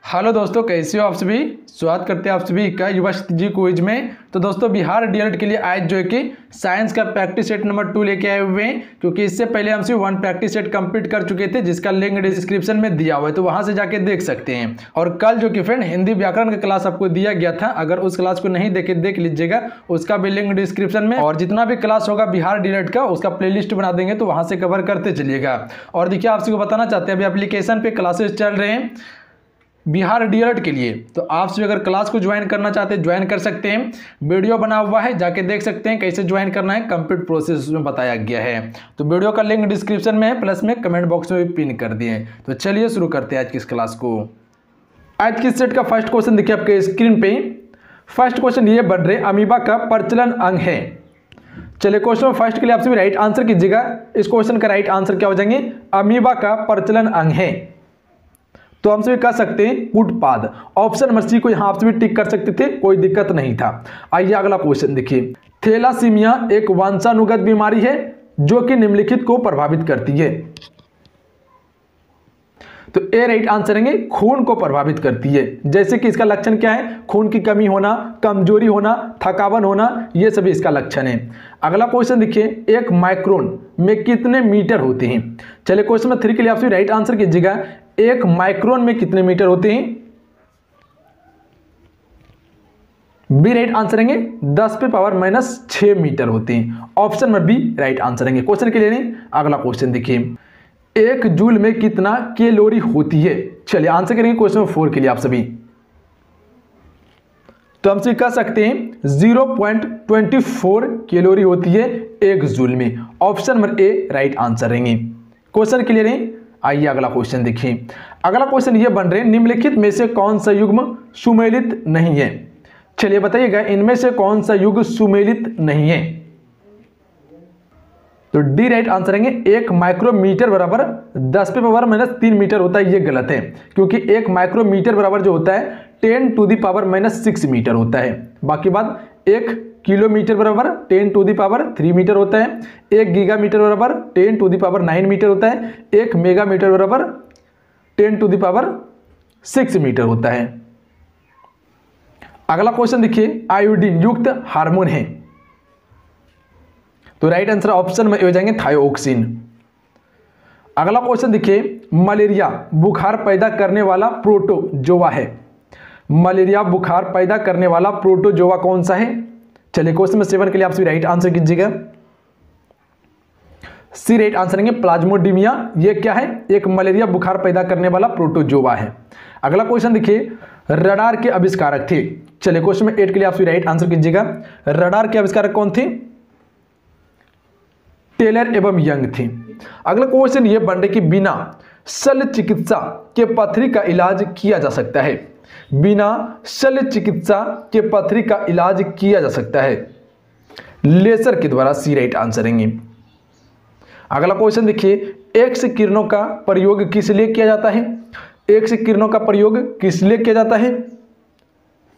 Hello दोस्तों, कैसे हो आप सभी। स्वागत करते हैं आप सभी का युवा शक्ति जी क्विज में। तो दोस्तों बिहार डीएलएड के लिए आज जो है कि साइंस का प्रैक्टिस सेट नंबर 2 लेके आए हुए हैं, क्योंकि इससे पहले हम सिर्फ 1 प्रैक्टिस सेट कंप्लीट कर चुके थे, जिसका लिंक डिस्क्रिप्शन में दिया हुआ है, तो वहां से जाके देख सकते हैं। और कल जो कि फ्रेंड हिंदी व्याकरण का क्लास आपको दिया गया था, अगर उस क्लास को नहीं देख लीजिएगा, उसका भी लिंक डिस्क्रिप्शन में। और जितना भी क्लास होगा बिहार डीएलएड का, उसका प्लेलिस्ट बना देंगे, तो वहां से कवर करते चलिएगा। और देखिए आप सबको बताना चाहते हैं, अभी एप्लीकेशन पे क्लासेस चल रहे हैं बिहार डीएलएड के लिए, तो आप से अगर क्लास को ज्वाइन करना चाहते हैं ज्वाइन कर सकते हैं। वीडियो बना हुआ है, जाके देख सकते हैं कैसे ज्वाइन करना है, कंप्लीट प्रोसेस उसमें बताया गया है। तो वीडियो का लिंक डिस्क्रिप्शन में है, प्लस में कमेंट बॉक्स में भी पिन कर दिए। तो चलिए शुरू करते हैं आज की इस क्लास को। आज की सेट का फर्स्ट क्वेश्चन देखिए आपके स्क्रीन पे। फर्स्ट क्वेश्चन ये बन रहे, अमीबा का प्रचलन अंग है। चलिए क्वेश्चन फर्स्ट के लिए आप सभी राइट आंसर कीजिएगा। इस क्वेश्चन का राइट आंसर क्या हो जाएंगे, अमीबा का प्रचलन अंग है। तो हम सभी कह सकते हैं पुटपाद। ऑप्शन नंबर सी को यहां आप सभी टिक कर सकते थे, कोई दिक्कत नहीं था। आइए अगला क्वेश्चन देखिए। थैलासीमिया एक वंशानुगत बीमारी है जो कि निम्नलिखित को प्रभावित करती है। तो ए राइट आंसर रहेंगे, खून को प्रभावित करती है। जैसे कि इसका लक्षण क्या है, खून की कमी होना, कमजोरी होना, थकावन होना, ये सभी इसका लक्षण है। अगला क्वेश्चन देखिए, एक माइक्रोन में कितने मीटर होते हैं। चलिए क्वेश्चन नंबर 3 के लिए आप सभी राइट आंसर कीजिएगा। एक माइक्रोन में कितने मीटर होते हैं। बी राइट आंसर रहेंगे, 10⁻⁻6 मीटर होते हैं। Option number B right answer रहेंगे। क्वेश्चन के लिए नहीं, अगला क्वेश्चन देखिए, एक जूल में कितना कैलोरी होती है। चलिए आंसर करेंगे क्वेश्चन नंबर 4 के लिए आप सभी। तो हम कह सकते हैं 0.24 कैलोरी होती है एक जूल में। Option number A right answer रहेंगे। क्वेश्चन क्लियर है। आइए अगला क्वेश्चन देखिए। अगला क्वेश्चन ये बन रहे, निम्नलिखित में से कौन सा युग्म सुमेलित नहीं है। चलिए बताइएगा, इनमें से कौन सा युग्म सुमेलित नहीं है। तो डी राइट आंसर रहेंगे, 1 माइक्रोमीटर बराबर 10⁻³ मीटर होता है। ये गलत है, क्योंकि 1 माइक्रोमीटर बराबर जो होता है 10⁻⁻6 मीटर होता है। बाकी बात 1 किलोमीटर बराबर 10⁻³ मीटर होता है। 1 गीगामीटर बराबर 10⁻9 मीटर होता है। 1 मेगामीटर बराबर 10⁻6 मीटर होता है। अगला क्वेश्चन देखिए, आयोडीन युक्त हार्मोन है। तो राइट आंसर ऑप्शन में हो जाएंगे थायोक्सिन। अगला क्वेश्चन देखिए, मलेरिया बुखार पैदा करने वाला प्रोटोजोआ है। मलेरिया बुखार पैदा करने वाला प्रोटोजोआ कौन सा है। चलिए क्वेश्चन नंबर 7 के लिए आप सभी राइट आंसर कीजिएगा। सी राइट आंसर रहेंगे, प्लाज्मोडियम। ये क्या है, एक मलेरिया बुखार पैदा करने वाला प्रोटोजोआ है। अगला क्वेश्चन देखिए, रडार के आविष्कारक थे। चलिए क्वेश्चन नंबर 8 के लिए आप सभी राइट आंसर कीजिएगा। रडार के आविष्कारक कौन थे, टेलर एवं यंग थे। अगला क्वेश्चन ये बन रहे कि बिना शल्य चिकित्सा के पथरी का इलाज किया जा सकता है। बिना शल्य चिकित्सा के पथरी का इलाज किया जा सकता है लेजर के द्वारा। सी राइट आंसर रहेंगे। अगला क्वेश्चन देखिए, एक्स किरणों का प्रयोग किस लिए किया जाता है। एक्स किरणों का प्रयोग किस लिए किया जाता है।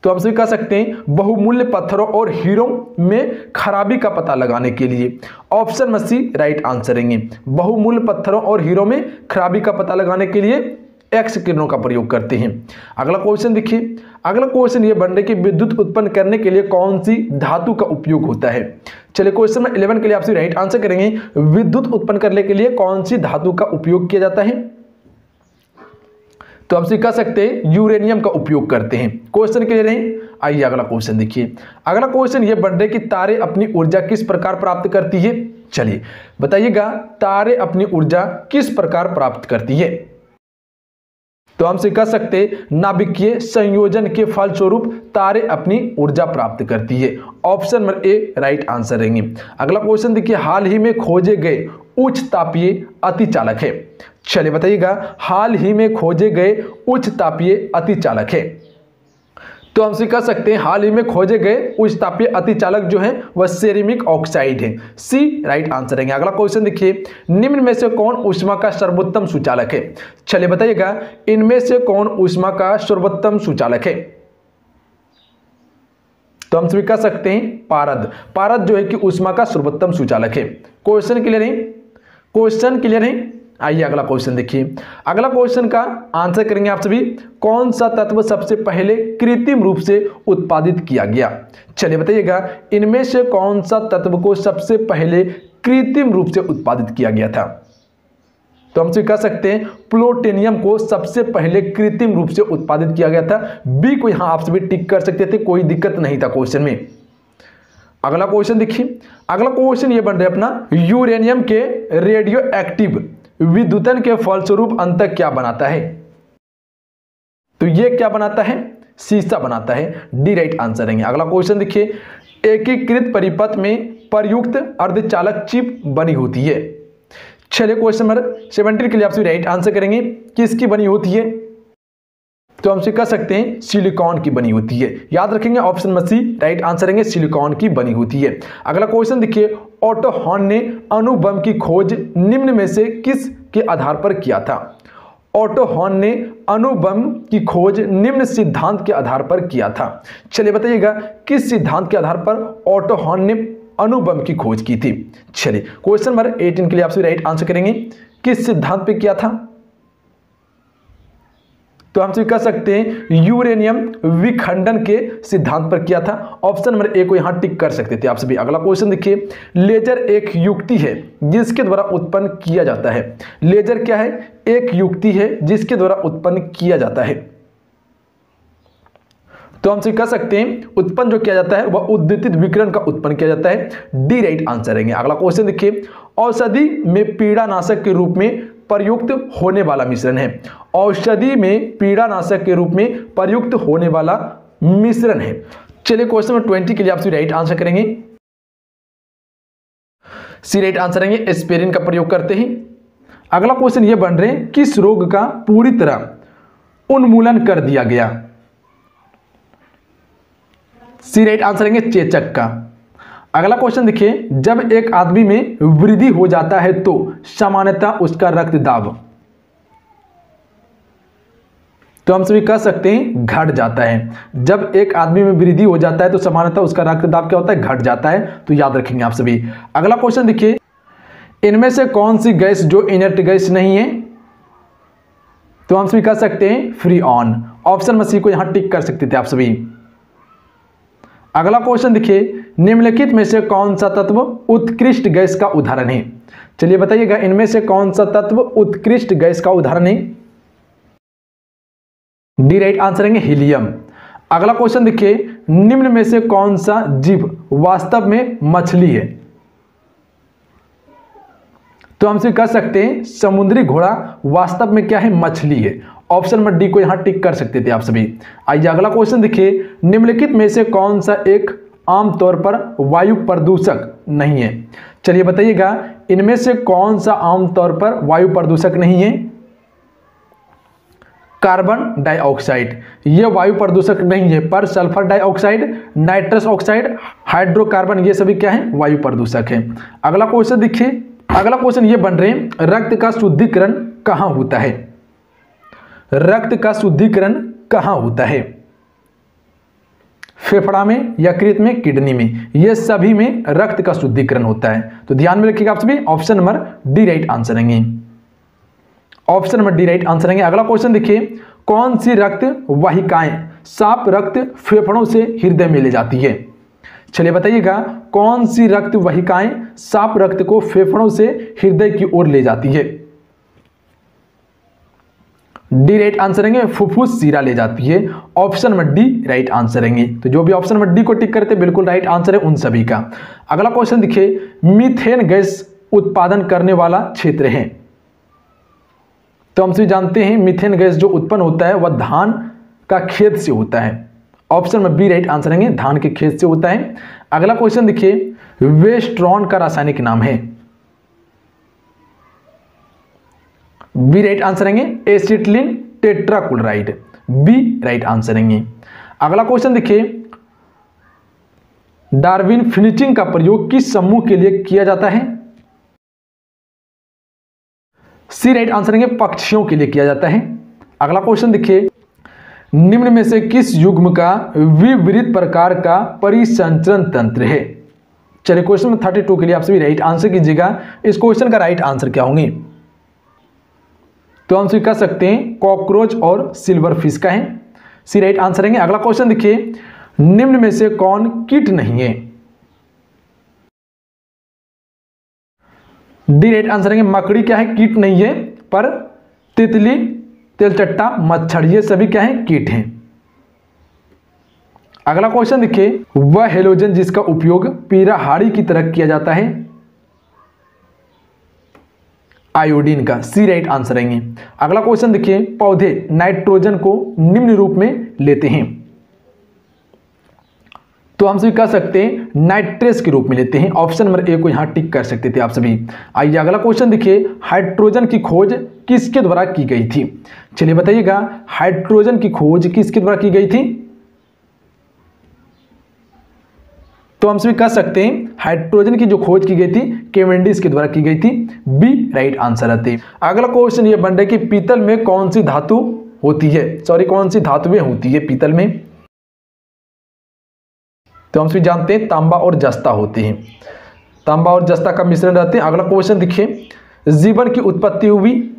तो हम सभी कह सकते हैं बहुमूल्य पत्थरों और हीरों में खराबी का पता लगाने के लिए। ऑप्शन में सी राइट आंसर रहेंगे, बहुमूल्य पत्थरों और हीरों में खराबी का पता लगाने के लिए एक्स किरणों का प्रयोग करते हैं। अगला क्वेश्चन देखिए। अगला क्वेश्चन ये बन रहे कि विद्युत उत्पन्न करने के लिए कौन सी धातु का उपयोग होता है। चलिए क्वेश्चन नंबर 11 के लिए आप सभी राइट आंसर करेंगे, विद्युत उत्पन्न करने के लिए कौन सी धातु का उपयोग किया जाता है। तो आप कह सकते हैं यूरेनियम का उपयोग करते हैं। क्वेश्चन क्लियर है। आइए अगला क्वेश्चन देखिए। अगला क्वेश्चन ये बन रहे कि तारे अपनी ऊर्जा किस प्रकार प्राप्त करती है। चलिए बताइएगा, तारे अपनी ऊर्जा किस प्रकार प्राप्त करती है। तो हमसे कह सकते नाभिकीय संयोजन के फलस्वरूप तारे अपनी ऊर्जा प्राप्त करती है। Option number A right answer रहेंगे। अगला क्वेश्चन देखिए, हाल ही में खोजे गए उच्च तापीय अतिचालक है। चलिए बताइएगा, हाल ही में खोजे गए उच्च तापीय अतिचालक है। तो हमसे कह सकते हैं हाल ही में खोजे गए उच्च तापीय अतिचालक जो है वह सेरेमिक ऑक्साइड है। सी राइट आंसर रहेंगे। अगला क्वेश्चन देखिए, निम्न में से कौन ऊष्मा का सर्वोत्तम सुचालक है। चलिए बताइएगा, इनमें से कौन ऊष्मा का सर्वोत्तम सुचालक है। तो हम सभी कह सकते हैं पारद। पारद जो है कि ऊष्मा का सर्वोत्तम सुचालक है। क्वेश्चन क्लियर है। क्वेश्चन क्लियर है। आइए अगला क्वेश्चन देखिए। अगला क्वेश्चन का आंसर करेंगे आप सभी, कौन सा तत्व सबसे पहले कृत्रिम रूप से उत्पादित किया गया। चलिए बताइएगा, इनमें से कौन सा तत्व को सबसे पहले कृत्रिम रूप से उत्पादित किया गया था। तो हम कह सकते हैं प्लूटोनियम को सबसे पहले कृत्रिम रूप से उत्पादित किया गया था। बी को यहां आप सभी टिक कर सकते थे, कोई दिक्कत नहीं था क्वेश्चन में। अगला क्वेश्चन देखिए, अगला क्वेश्चन ये बन रहा है अपना, यूरेनियम के रेडियो एक्टिव विद्युतन के फलस्वरूप अंततः क्या बनाता है। तो ये क्या बनाता है, शीशा बनाता है। डी राइट आंसर है। अगला क्वेश्चन देखिए, एकीकृत परिपथ में प्रयुक्त अर्धचालक चिप बनी होती है। चलिए क्वेश्चन नंबर 17 के लिए आपसे राइट आंसर करेंगे, किसकी बनी होती है। तो हमसे कह सकते हैं सिलिकॉन की बनी होती है। याद रखेंगे ऑप्शन में सी राइट आंसर है, सिलिकॉन की बनी होती है। अगला क्वेश्चन देखिए, ओटो हॉर्न ने अणुबम की खोज निम्न में से किस के आधार पर किया था। ओटो हॉर्न ने अणुबम की खोज निम्न सिद्धांत के आधार पर किया था। चलिए बताइएगा किस सिद्धांत के आधार पर ओटो हॉर्न ने अणुबम की खोज की थी। चलिए क्वेश्चन नंबर 18 के लिए आपसे राइट आंसर करेंगे, किस सिद्धांत पे किया था। तो हम कह सकते हैं यूरेनियम विखंडन के सिद्धांत पर किया था। ऑप्शन नंबर ए को यहां टिक कर सकते थे आप सभी। अगला क्वेश्चन देखिए, लेजर एक युक्ति है जिसके द्वारा उत्पन्न किया जाता है। लेजर क्या है, एक युक्ति है जिसके द्वारा उत्पन्न किया जाता है। तो हमसे कह सकते हैं उत्पन्न जो किया जाता है वह उद्दीपित विकिरण का उत्पन्न किया जाता है। डी राइट आंसर है। अगला क्वेश्चन देखिए, औषधि में पीड़ानाशक के रूप में प्रयुक्त होने वाला मिश्रण है। औषधि में पीड़ानाशक के रूप में प्रयुक्त होने वाला मिश्रण है। चलिए क्वेश्चन नंबर 20 के लिए आपसे राइट आंसर करेंगे, सी राइट आंसर है, एस्पिरिन का प्रयोग करते हैं। अगला क्वेश्चन ये बन रहे हैं, किस रोग का पूरी तरह उन्मूलन कर दिया गया। सी राइट आंसर है, चेचक का। अगला क्वेश्चन देखिए, जब एक आदमी में वृद्धि हो जाता है तो सामान्यतः उसका रक्तदाब, तो हम सभी कह सकते हैं घट जाता है। जब एक आदमी में वृद्धि हो जाता है तो सामान्यतः उसका रक्तदाब क्या होता है, घट जाता है। तो याद रखेंगे आप सभी। अगला क्वेश्चन देखिए, इनमें से कौन सी गैस जो इनर्ट गैस नहीं है। तो हम सभी कह सकते हैं फ्रीऑन। ऑप्शन में सी को यहां टिक कर सकते थे आप सभी। अगला क्वेश्चन देखिए, निम्नलिखित में से कौन सा तत्व उत्कृष्ट गैस का उदाहरण है। चलिए बताइएगा इनमें से कौन सा तत्व उत्कृष्ट गैस का उदाहरण है। डी राइट आंसर है, हीलियम। अगला क्वेश्चन देखिए, निम्न में से कौन सा जीव वास्तव में मछली है। तो हमसे कह सकते हैं समुद्री घोड़ा वास्तव में क्या है, मछली है। ऑप्शन नंबर डी को यहां टिक कर सकते थे आप सभी। आइए अगला क्वेश्चन देखिए, निम्नलिखित में से कौन सा एक आमतौर पर वायु प्रदूषक नहीं है। चलिए बताइएगा इनमें से कौन सा आमतौर पर वायु प्रदूषक नहीं है। कार्बन डाइऑक्साइड ये वायु प्रदूषक नहीं है, पर sulphur dioxide, nitrous oxide, hydrocarbon ये सभी क्या है, वायु प्रदूषक है। अगला क्वेश्चन देखिए, अगला क्वेश्चन ये बन रहे हैं, रक्त का शुद्धिकरण कहां होता है। रक्त का शुद्धिकरण कहां होता है, फेफड़ा में, यकृत में, किडनी में, ये सभी में रक्त का शुद्धिकरण होता है। तो ध्यान में रखिएगा आप सभी, option number D right answer रहेंगे। Option number D right answer रहेंगे। अगला क्वेश्चन देखिए, कौन सी रक्त वाहिकाएं साफ रक्त फेफड़ों से हृदय में ले जाती है। चलिए बताइएगा कौन सी रक्त वाहिकाएं साफ रक्त को फेफड़ों से हृदय की ओर ले जाती है। डी राइट आंसर रहेंगे, फुफ्फुस सीरा ले जाती है। Option number D right answer रहेंगे। तो जो भी ऑप्शन नंबर डी को टिक करते बिल्कुल राइट आंसर है उन सभी का। अगला क्वेश्चन देखिए, मीथेन गैस उत्पादन करने वाला क्षेत्र है। तो हम सभी जानते हैं मीथेन गैस जो उत्पन्न होता है वह धान का खेत से होता है। ऑप्शन में बी राइट आंसर रहेंगे, धान के खेत से होता है। अगला क्वेश्चन देखिए, वेस्ट्रॉन का रासायनिक नाम है। बी राइट आंसर रहेंगे, acetylene tetrachloride. B right answer रहेंगे। अगला क्वेश्चन देखिए, डार्विन फिनिशिंग का प्रयोग किस समूह के लिए किया जाता है। सी राइट आंसर रहेंगे, पक्षियों के लिए किया जाता है। अगला क्वेश्चन देखिए, निम्न में से किस युग्म का विपरीत प्रकार का परिसंचरण तंत्र है। चलिए क्वेश्चन में 32 के लिए आप सभी राइट आंसर कीजिएगा। इस क्वेश्चन का राइट आंसर क्या होंगे। तो हम कह सकते हैं कॉकरोच और सिल्वर फिश का है, सी राइट आंसर रहेंगे। अगला क्वेश्चन देखिए, निम्न में से कौन कीट नहीं है? डी राइट आंसर रहेंगे, मकड़ी क्या है, कीट नहीं है, पर तितली, तेलचट्टा, मच्छर ये सभी क्या है, कीट हैं। अगला क्वेश्चन देखिए, वह हेलोजन जिसका उपयोग पीराहाड़ी की तरह किया जाता है? आयोडीन का, सी राइट आंसर रहेंगे। अगला क्वेश्चन देखिए, पौधे नाइट्रोजन को निम्न रूप में लेते हैं? तो हम सभी कह सकते हैं नाइट्रेस के रूप में लेते हैं। ऑप्शन नंबर ए को यहां टिक कर सकते थे आप सभी। आइए अगला क्वेश्चन देखिए, हाइड्रोजन की खोज किसके द्वारा की गई थी? चलिए बताइएगा, हाइड्रोजन की खोज किसके द्वारा की गई थी? तो हम सभी कह सकते हैं हाइड्रोजन की जो खोज की गई थी केवेंडिश के द्वारा की गई थी, बी राइट आंसर आते। अगला क्वेश्चन ये बन रहा है कि पीतल में कौन सी धातु होती है, कौन सी धातुएं होती है पीतल में? तो हम सभी जानते हैं तांबा और जस्ता होते हैं, तांबा और जस्ता का मिश्रण रहते हैं। अगला क्वेश्चन देखिए, जीवन की उत्पत्ति हुई,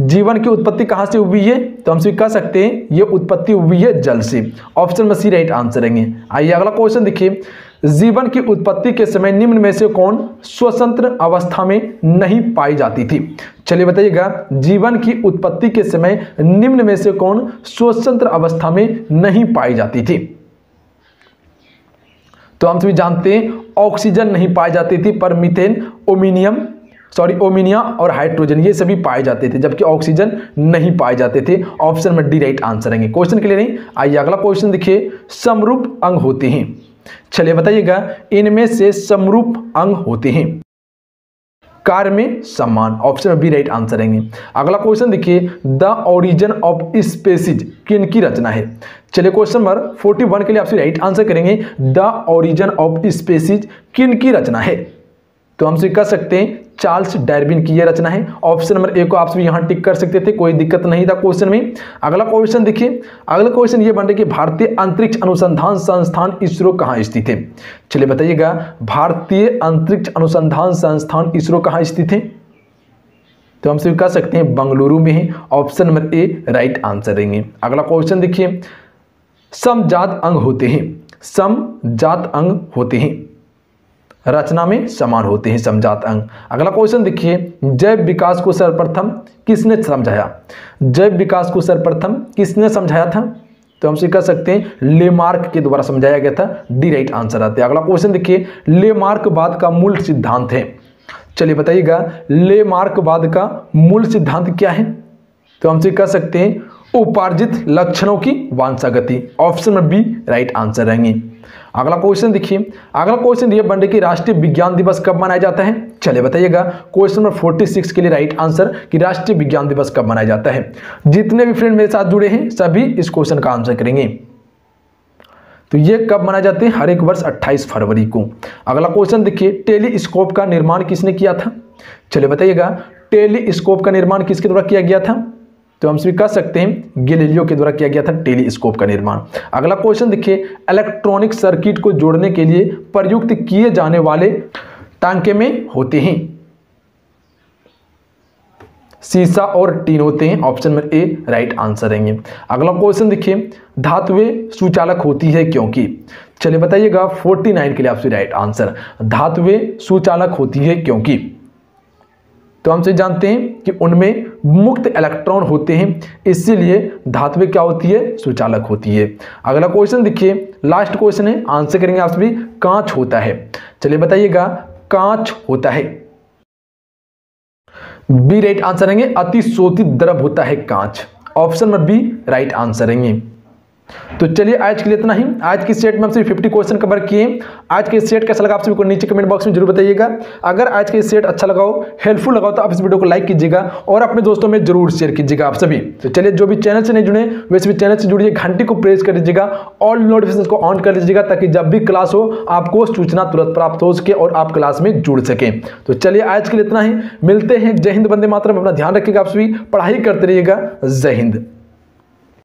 जीवन की उत्पत्ति कहां से हुई है? तो हम सभी कह सकते हैं ये उत्पत्ति हुई है जल से। ऑप्शन में सी राइट आंसर रहेंगे। आइए अगला क्वेश्चन देखिए, जीवन की उत्पत्ति के समय निम्न में से कौन स्वतंत्र अवस्था में नहीं पाई जाती थी? चलिए बताइएगा, जीवन की उत्पत्ति के समय निम्न में से कौन स्वतंत्र अवस्था में नहीं पाई जाती थी? तो हम सभी जानते हैं ऑक्सीजन नहीं पाई जाती थी, पर मीथेन, ओमिनिया और हाइड्रोजन ये सभी पाए जाते थे, जबकि ऑक्सीजन नहीं पाए जाते थे। ऑप्शन में डी राइट आंसर रहेंगे। क्वेश्चन क्लियर नहीं? आइए अगला क्वेश्चन देखिए, समरूप अंग होते हैं। चलिए बताइएगा, इनमें से समरूप अंग होते हैं कार्य में समान। ऑप्शन में बी राइट आंसर रहेंगे। अगला क्वेश्चन देखिए, द ओरिजिन ऑफ स्पेसीज किनकी रचना है? चलिए क्वेश्चन नंबर 41 के लिए आपसे राइट आंसर करेंगे, द ओरिजिन ऑफ स्पेसीज किनकी रचना है? तो हम कह सकते हैं चार्ल्स डार्विन की यह रचना है। ऑप्शन नंबर ए को आप सभी यहां टिक कर सकते थे, कोई दिक्कत नहीं था क्वेश्चन में। अगला क्वेश्चन देखिए, अगला क्वेश्चन ये बन रहा है कि भारतीय अंतरिक्ष अनुसंधान संस्थान इसरो कहां स्थित है? चलिए बताइएगा, भारतीय अंतरिक्ष अनुसंधान संस्थान इसरो कहां स्थित है? तो हम सभी कह सकते हैं बंगलुरु में है। Option number A right answer रहेंगे। अगला क्वेश्चन देखिए, समजात अंग होते हैं, समजात अंग होते हैं, रचना में समान होते हैं समजात अंग। अगला क्वेश्चन देखिए, जैव विकास को सर्वप्रथम किसने समझाया? जैव विकास को सर्वप्रथम किसने समझाया था? तो हम कह सकते हैं लेमार्क के द्वारा समझाया गया था, डी राइट आंसर आते हैं। अगला क्वेश्चन देखिए, लेमार्कवाद का मूल सिद्धांत है। चलिए बताइएगा, लेमार्कवाद का मूल सिद्धांत क्या है? तो हम कह सकते हैं उपार्जित लक्षणों की वांछागति। ऑप्शन में बी राइट आंसर रहेंगे। अगला क्वेश्चन देखिए, अगला क्वेश्चन ये बन रहा है कि राष्ट्रीय विज्ञान दिवस कब मनाया जाता है? चलिए बताइएगा, क्वेश्चन नंबर 46 के लिए राइट आंसर कि राष्ट्रीय विज्ञान दिवस कब मनाया जाता है। जितने भी फ्रेंड मेरे साथ जुड़े हैं सभी इस क्वेश्चन का आंसर करेंगे। तो ये कब मनाए जाते हैं? हर एक वर्ष 28 फरवरी को। अगला क्वेश्चन देखिए, टेलीस्कोप का निर्माण किसने किया था? चलिए बताइएगा, टेलीस्कोप का निर्माण किसके द्वारा किया गया था? तो हम सभी कह सकते हैं गैलीलियो के द्वारा किया गया था टेलीस्कोप का निर्माण। अगला क्वेश्चन देखिए, इलेक्ट्रॉनिक सर्किट को जोड़ने के लिए प्रयुक्त किए जाने वाले टांके में होते हैं सीसा और टीन होते हैं। ऑप्शन में ए राइट आंसर रहेंगे। अगला क्वेश्चन देखिए, धातुएं सुचालक होती है क्योंकि? चलिए बताइएगा, 49 के लिए आपसे राइट आंसर, धातुएं सुचालक होती है क्योंकि? तो हम से जानते हैं कि उनमें मुक्त इलेक्ट्रॉन होते हैं, इसीलिए धातुएं क्या होती है? सुचालक होती है। अगला क्वेश्चन देखिए, लास्ट क्वेश्चन है, आंसर करेंगे आप सभी, कांच होता है। चलिए बताइएगा, कांच होता है, बी राइट आंसर रहेंगे। अतिशोधित द्रव होता है कांच। ऑप्शन में बी राइट आंसर रहेंगे। तो चलिए आज के लिए इतना ही। आज की सेट में हम सिर्फ 50 क्वेश्चन कवर किए। आज के सेट कैसा लगा आप सभी को नीचे कमेंट बॉक्स में जरूर बताइएगा। अगर आज के सेट अच्छा लगा हो, हेल्पफुल लगा हो, तो आप इस वीडियो को लाइक कीजिएगा और अपने दोस्तों में जरूर शेयर कीजिएगा आप सभी। तो चलिए, जो भी चैनल से नहीं जुड़े वैसे भी चैनल से जुड़िए, घंटी को प्रेस कर दीजिएगा, ऑल नोटिफिकेशन को ऑन कर लीजिएगा, ताकि जब भी क्लास हो आपको सूचना तुरंत प्राप्त हो सके और आप क्लास में जुड़ सके। तो चलिए आज के लिए इतना ही, मिलते हैं। जय हिंद, वंदे मातरम। अपना ध्यान रखिएगा, आप सभी पढ़ाई करते रहिएगा। जय हिंद।